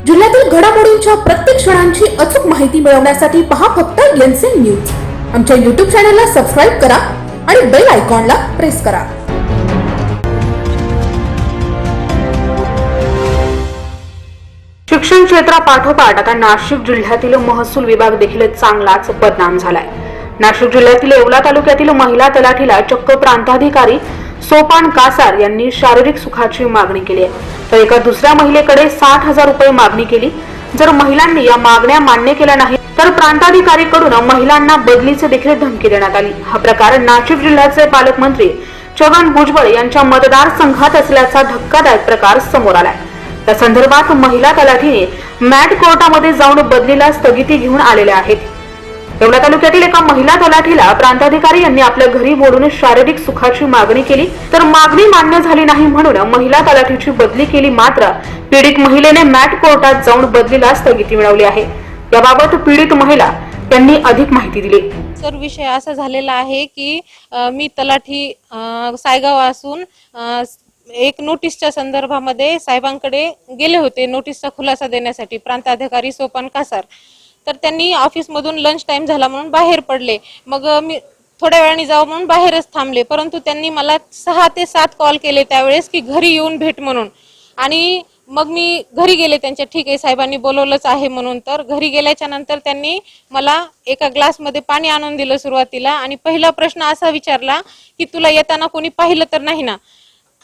जिल्ह्यातील घडामोडींच्या प्रत्येक क्षणांची अचूक माहिती मिळवण्यासाठी पहा फक्त एनसीएन न्यूज। आमच्या YouTube चॅनलला सबस्क्राइब करा आणि बेल आयकॉनला प्रेस करा। शिक्षण क्षेत्रापाठोपाठ आता नाशिक जिल्ह्यातील महसूल विभाग देखील चांगलाच बदनाम झालाय। नाशिक जिल्ह्यातील येवला तालुक्यातील महिला तलाठीला चक्क प्रांताधिकारी सोपान कासार यांनी शारीरिक सुखाची मागणी केली आहे, तर एका दुसऱ्या महिलेकडे 60,000 रुपये मागणी केली। जर महिलांनी या मागण्या मान्य केल्या नाही तर प्रांताधिकारीकडून महिलांना बदलीचे देखील धमकी देण्यात आली। हा प्रकार नाशिक जिल्ह्याचे पालकमंत्री छगन भुजबळ यांच्या मतदारसंघात असल्याचा धक्कादायक प्रकार समोर आलाय। या संदर्भात महिला तलाठीने मॅट कोर्टामध्ये जाऊन बदलीला स्थगिती घेऊन आलेल्या आहेत। येवला तालुक्यातील एका महिला तलाठीला प्रांताधिकारी यांनी आपल्या घरी बोलून शारीरिक सुखाची मागणी केली, तर मागणी मान्य झाली नाही म्हणून महिला तलाठीची बदली केली। मात्र पीडित महिलेने मॅट कोर्टात जाऊन बदलीला स्थगिती मिळवली आहे। याबाबत पीडित महिला त्यांनी अधिक माहिती दिली। सर, विषय असा झालेला आहे की मी तलाठी सायगाव असून एक नोटीसच्या संदर्भामध्ये साहेबांकडे गेले होते नोटीसचा खुलासा देण्यासाठी। प्रांताधिकारी सोपान कासार तर त्यांनी ऑफिसमधून लंच टाइम झाला म्हणून बाहेर पडले। मग मी थोड्या वेळाने जाऊ म्हणून बाहेरच थांबले, परंतु त्यांनी मला 6 ते 7 कॉल केले त्यावेळेस की घरी येऊन भेट म्हणून। आणि मग मी घरी गेले त्यांच्या, ठीक आहे साहेबांनी बोलवलंच आहे म्हणून। तर घरी गेल्याच्या नंतर त्यांनी मला एका ग्लासमध्ये पाणी आणून दिलं सुरुवातीला, आणि पहिला प्रश्न असा विचारला की तुला येताना कोणी पाहिलं तर नाही ना?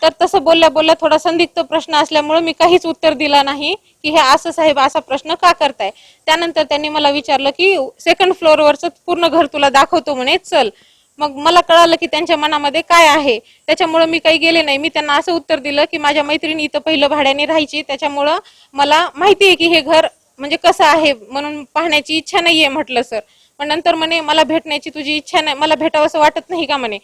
तर तसं बोलल्या बोलल्या थोडा संदिग्ध प्रश्न असल्यामुळे मी काहीच उत्तर दिला नाही की हे असं साहेब असा प्रश्न का करताय। त्यानंतर त्यांनी मला विचारलं की 2nd फ्लोअरवरचं पूर्ण घर तुला दाखवतो म्हणे, चल। मग मला कळालं की त्यांच्या मनामध्ये काय आहे, त्याच्यामुळे मी काही गेले नाही। मी त्यांना असं उत्तर दिलं की माझ्या मैत्रिणी इथं पहिलं भाड्याने राहायची, त्याच्यामुळं मला माहिती आहे की हे घर म्हणजे कसं आहे म्हणून पाहण्याची इच्छा नाहीये म्हटलं सर। पण नंतर म्हणे मला भेटण्याची तुझी इच्छा नाही, मला भेटावंसं वाटत नाही का म्हणे।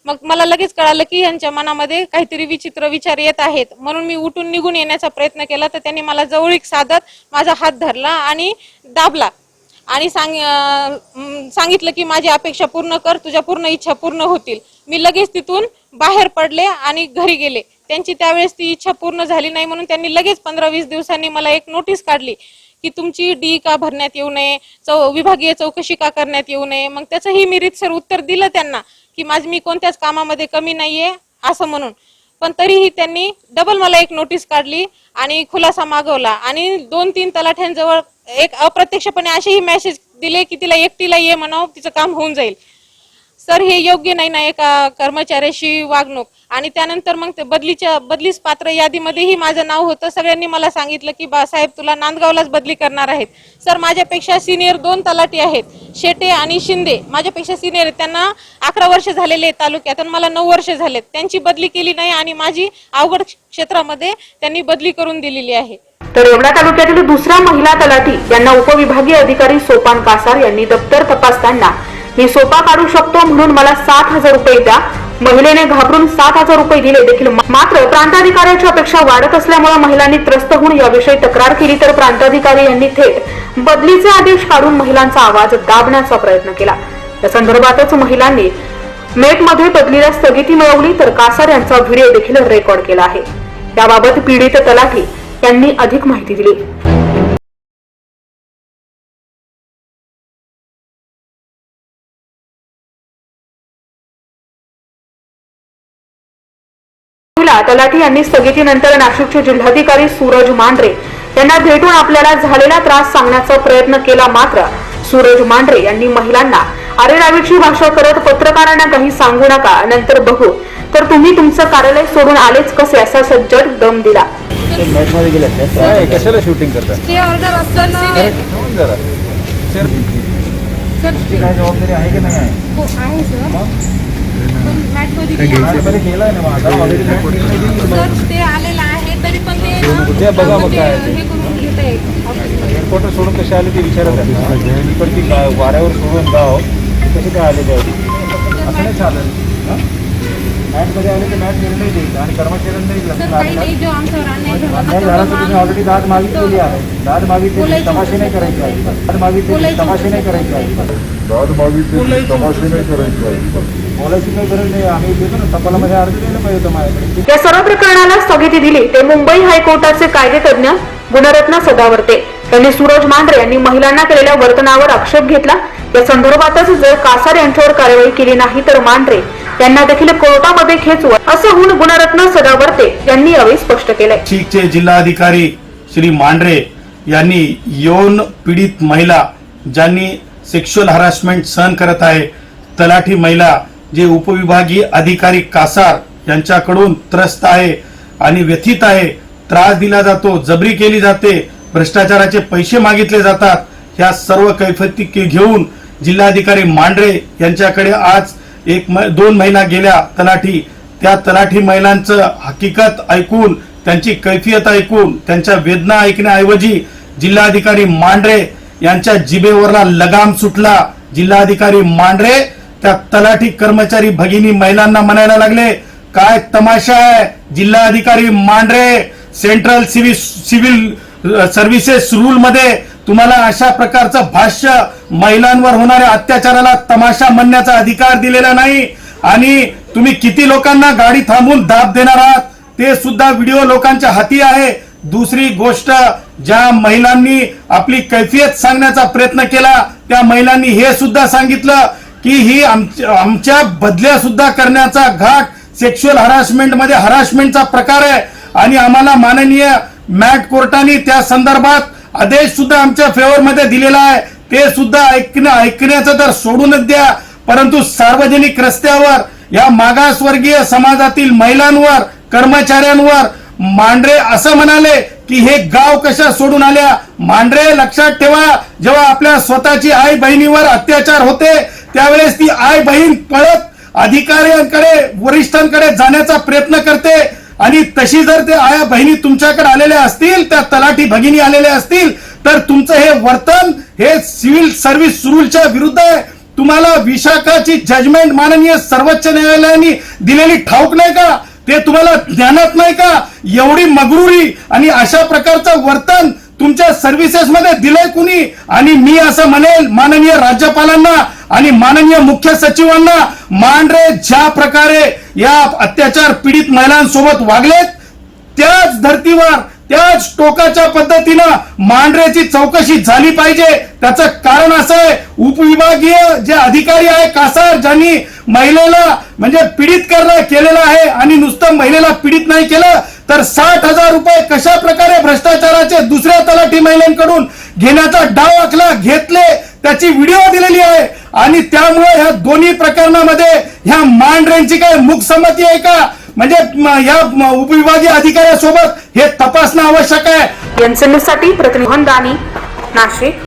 मग मला लगेच कळालं की यांच्या मनामध्ये काहीतरी विचित्र विचार येत आहेत, म्हणून मी उठून निघून येण्याचा प्रयत्न केला। तर त्यांनी मला जवळीक साधत माझा हात धरला आणि दाबला आणि सांगितलं की माझी अपेक्षा पूर्ण कर, तुझ्या पूर्ण इच्छा पूर्ण होतील। मी लगेच तिथून बाहेर पडले आणि घरी गेले। त्यांची त्यावेळेस ती इच्छा पूर्ण झाली नाही म्हणून त्यांनी लगेच 15-20 दिवसांनी मला एक नोटीस काढली की तुमची डी का भरण्यात येऊ नये, विभागीय चौकशी का करण्यात येऊ नये। मग त्याचंही मी रीतसर उत्तर दिलं त्यांना की मी कोणत्याच कामामध्ये कमी नाहीये असं म्हणून। पण तरीही त्यांनी डबल मला एक नोटीस काढली आणि खुलासा मागवला, आणि 2-3 तलाठ्यांजवळ एक अप्रत्यक्षपणे असेही मेसेज दिले की तिला एकटीला ये म्हणावं, तिचं काम होऊन जाईल। सर, हे योग्य नाही ना एका कर्मचाऱ्याशी वागणूक। आणि त्यानंतर मग ते बदलीस पात्र यादीमध्येही माझं नाव होतं। सगळ्यांनी मला सांगितलं की साहेब तुला नांदगावलाच बदली करणार आहेत। सर, माझ्यापेक्षा सिनियर 2 तलाठी आहेत, शेटे आणि शिंदे माझ्यापेक्षा सिनियर आहेत। त्यांना 11 वर्ष झालेले तालुक्यात आणि मला 9 वर्ष झालेत। त्यांची बदली केली नाही आणि माझी अवघड क्षेत्रामध्ये त्यांनी बदली करून दिलेली आहे। तर येवला तालुक्यातील दुसऱ्या महिला तलाठी यांना उपविभागीय अधिकारी सोपान कासार यांनी दप्तर तपासताना मी सोपा काढू शकतो म्हणून मला 60,000 रुपये द्या। महिलेने घाबरून 7,000 रुपये दिले देखील। मात्र प्रांताधिकाऱ्याची अपेक्षा वाढत असल्यामुळे महिलांनी त्रस्त होऊन याविषयी तक्रार केली, तर प्रांताधिकारी यांनी थेट बदलीचे आदेश काढून महिलांचा आवाज दाबण्याचा प्रयत्न केला। या संदर्भातच महिलांनी मेटमध्ये बदलीला स्थगिती मिळवली, तर कासार यांचा व्हिडिओ देखील रेकॉर्ड केला आहे। याबाबत पीडित तलाठी यांनी अधिक माहिती दिली। तलाठी यांनी स्थगितीनंतर नाशिकचे जिल्हाधिकारी सूरज मांढरे यांना भेटून आपल्याला झालेला त्रास सांगण्याचा प्रयत्न केला। मात्र सूरज मांढरे यांनी महिलांना अरेरावीची भाषा करत पत्रकारांना काही सांगू नका, नंतर बघू, तर तुम्ही तुमचं कार्यालय सोडून आलेच कसे असा सज्जड दम दिला। कशाला शूटिंग करतात? जबाबदारी आहे की नाही आहे? बघा मग काय एअरपोर्ट सोडून कसे आले ते विचारत आहे। इकडची वाऱ्यावर सोडून गाव कसे काय आले त्यावेळी असं नाही चालेल। मॅटमध्ये आले तर मॅट निर्णय देईल आणि कर्मचाऱ्यांनाही तुम्ही ऑलरेडी दाद मागितलेली आहे। दाद मागितलेली तमाशे नाही करायची आहे। दाद मागितलेली तमाशे नाही करायची आहे। दाद मागितलेली तमाशे नाही करायची आहे। बोलायची काही गरज नाही, आम्ही देतो ना, टपालामध्ये अर्ज दिला पाहिजे होतं माझ्याकडे। या सर्व प्रकरणाला स्थगिती दिली ते मुंबई हायकोर्टाचे कायदेतज्ञ गुणरत्न सदावर्ते यांनी सूरज मांढरे यांनी महिलांना केलेल्या वर्तनावर आक्षेप घेतला। या संदर्भातच जर कासार यांच्यावर कारवाई केली नाही तर मांढरे यांना देखील कोर्टामध्ये खेचू असं होऊन गुणरत्न सदावर्ते यांनी यावेळी स्पष्ट केलंय। नाशिकचे जिल्हाधिकारी श्री मांढरे यांनी यौन पीडित महिला ज्यांनी सेक्शुअल हॅरासमेंट सहन करत आहे, तलाठी महिला जे उपविभागीय अधिकारी कासार यांच्याकडून त्रस्त आहे आणि व्यथित आहे, त्रास दिला जातो, जबरी केली जाते, भ्रष्टाचाराचे पैसे मागितले जातात, ह्या सर्व कैफियती घेऊन जिल्हाधिकारी मांढरे यांच्याकडे आज 2 महिला गेल्या तलाठी। त्या तलाठी महिलांचं हकीकत ऐकून, त्यांची कैफियत ऐकून, त्यांच्या वेदना ऐकण्याऐवजी जिल्हाधिकारी मांढरे यांच्या जिभेवरला लगाम सुटला। जिल्हाधिकारी मांढरे त्या तलाठी कर्मचारी भगिनी महिलांना म्हणायला लागले, काय तमाशा आहे जिल्हाधिकारी Mandhare, central civil services rule मध्ये तुम्हाला अशा प्रकारचं भाष्य महिलांवर होणाऱ्या अत्याचाराला तमाशा म्हणण्याचा अधिकार दिलेला नाही आणि तुम्ही किती लोकांना गाडी थांबून दाब देणार आहात ते सुद्धा व्हिडिओ लोकांच्या हाती आहे। दुसरी गोष्ट, ज्या महिलांनी आपली कैफियत सांगण्याचा प्रयत्न केला त्या महिलांनी हे सुद्धा सांगितलं की ही आमच्या बदल्या सुद्धा करण्याचा घाट सेक्शुअल हॅरासमेंट मध्ये हॅरासमेंटचा प्रकार आहे आणि आम्हाला माननीय मॅट कोर्टाने त्या संदर्भात आदेश सुद्धा आमच्या फेवर मध्ये दिलेला आहे। ते सुद्धा ऐकण्याचं तर सोडूनच द्या, परंतु सार्वजनिक रस्त्यावर या मागासवर्गीय समाजातील महिलांवर, कर्मचाऱ्यांवर मांढरे असं म्हणाले की हे गाव कशा सोडून आल्या। मांढरे लक्षात ठेवा, जेव्हा आपल्या स्वतःची आई बहिणीवर अत्याचार होते त्यावेळेस ती आई बहीण पळत अधिकाऱ्यांकडे, वरिष्ठांकडे जाण्याचा प्रयत्न करते आणि तशी जर ते आया बहिणी तुमच्याकडे आलेल्या असतील, त्या तलाठी भगिनी आलेल्या असतील तर तुमचं हे वर्तन हे सिव्हिल सर्व्हिस रूलच्या विरुद्ध आहे। तुम्हाला विशाखाची जजमेंट माननीय सर्वोच्च न्यायालयाने दिलेली ठाऊक नाही का? ते तुम्हाला ज्ञानात नाही का? एवढी मगरुरी आणि अशा प्रकारचं वर्तन तुमच्या सर्व्हिसेस मध्ये दिलंय कुणी? आणि मी असं म्हणेल माननीय राज्यपालांना आणि माननीय मुख्य सचिवांना, मांढरे ज्या प्रकारे या अत्याचार पीडित महिलांसोबत वागलेत त्याच धर्तीवर, त्याच टोकाच्या पद्धतीनं मांढरेची चौकशी झाली पाहिजे। त्याचं कारण असं आहे, उपविभागीय जे अधिकारी आहे कासार, ज्यांनी महिलेला म्हणजे पीडित केलेलं आहे आणि नुसतं महिलेला पीडित नाही केलं तर 60,000 रुपये कशा प्रकारे भ्रष्टाचाराचे दुसऱ्या तलाठी महिलांकडून घेण्याचा डाव आखला, घेतले, त्याची व्हिडिओ दिलेली आहे आणि त्यामुळे ह्या दोन्ही प्रकरणामध्ये ह्या मांढरेंची काय मूकसंमती आहे का? म्हणजे या उपविभागीय अधिकाऱ्यासोबत हे तपासणं आवश्यक आहे। यांसाठी प्रतिनिधी दानी, नाशिक।